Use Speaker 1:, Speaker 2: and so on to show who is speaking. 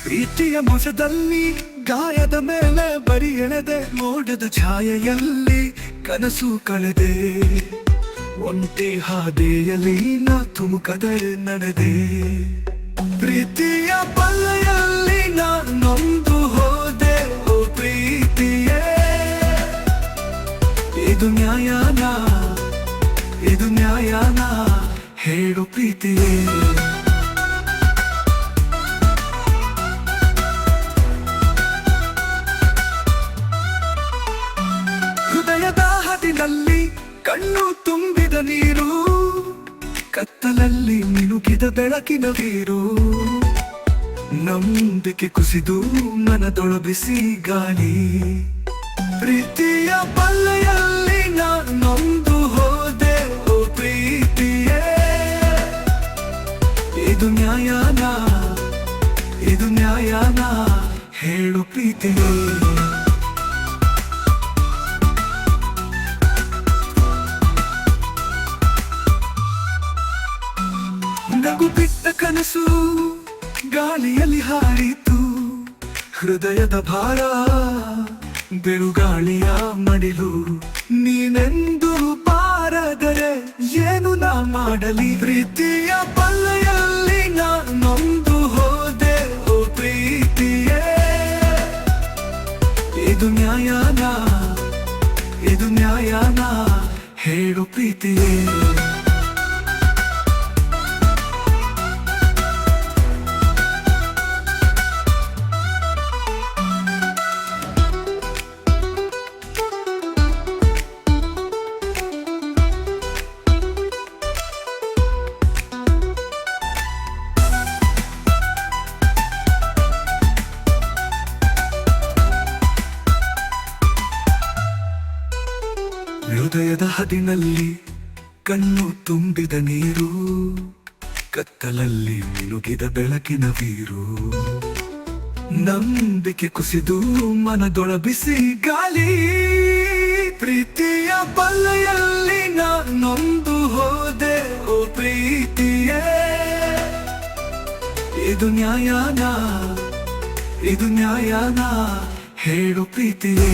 Speaker 1: ಪ್ರೀತಿಯ ಮೊಸದಲ್ಲಿ ಗಾಯದ ಮೇಲೆ ಬರಿ ಎಳೆದೆ, ಮೋಡದ ಛಾಯೆಯಲ್ಲಿ ಕನಸು ಕಳೆದೆ. ಒಂಟಿ ಹಾದಿಯಲ್ಲಿ ನಾ ತುಮುಕದೆ ನಡೆದೆ. ಪ್ರೀತಿಯ ಬಲೆಯಲ್ಲಿ ನಾ ನೊಂದು ಹೋದೆ. ಓ ಪ್ರೀತಿಯೇ, ಇದು ನ್ಯಾಯನಾ, ಇದು ನ್ಯಾಯನಾ, ಹೇಳು ಪ್ರೀತಿಯೇ. ಹೃದಯದ ಹದಿನಲ್ಲಿ ಕಣ್ಣು ತುಂಬಿದ ನೀರು, ಕತ್ತಲಲ್ಲಿ ಮಿನುಗಿದ ಬೆಳಕಿನ ನೀರು. ನಂಬಿಕೆ ಕುಸಿದು ಮನದೊಳಬಿಸಿ ಗಾಳಿ. ಪ್ರೀತಿಯ ಬಲೆಯಲ್ಲಿ ನಾ ನೊಂದು ಹೋದೆ. ಓ ಪ್ರೀತಿಯೇ, ಇದು ನ್ಯಾಯನಾ, ಇದು ನ್ಯಾಯನಾ, ಹೇಳು ಪ್ರೀತಿಯೇ. ನಗು ಬಿಟ್ಟ ಕನಸು ಗಾಳಿಯಲ್ಲಿ ಹಾರಿತು. ಹೃದಯದ ಭಾರ ಬಿರುಗಾಳಿಯ ಮಡಿಲು. ನೀನೆಂದು ಬಾರದರೆ ಏನು ನಾ ಮಾಡಲಿ. ಪ್ರೀತಿಯ ಬಲೆಯಲ್ಲಿ ನಾ ನೊಂದು ಹೋದೆ. ಓ ಪ್ರೀತಿಯೇ, ಇದು ನ್ಯಾಯನಾ, ಇದು ನ್ಯಾಯನಾ, ಹೇಳು ಪ್ರೀತಿಯೇ. ಹೃದಯದ ಹದಿನಲ್ಲಿ ಕಣ್ಣು ತುಂಬಿದ ನೀರು, ಕತ್ತಲಲ್ಲಿ ಮಿನುಗಿದ ಬೆಳಕಿನ ವೀರು. ನಂಬಿಕೆ ಕುಸಿದು ಮನದೊಳಬಿಸಿ ಗಾಳಿ. ಪ್ರೀತಿಯ ಬಲೆಯಲ್ಲಿ ನಾ ನೊಂದು ಹೋದೆ. ಓ ಪ್ರೀತಿಯೇ, ಇದು ನ್ಯಾಯನಾ, ಇದು ನ್ಯಾಯನಾ, ಹೇಳು ಪ್ರೀತಿಯೇ.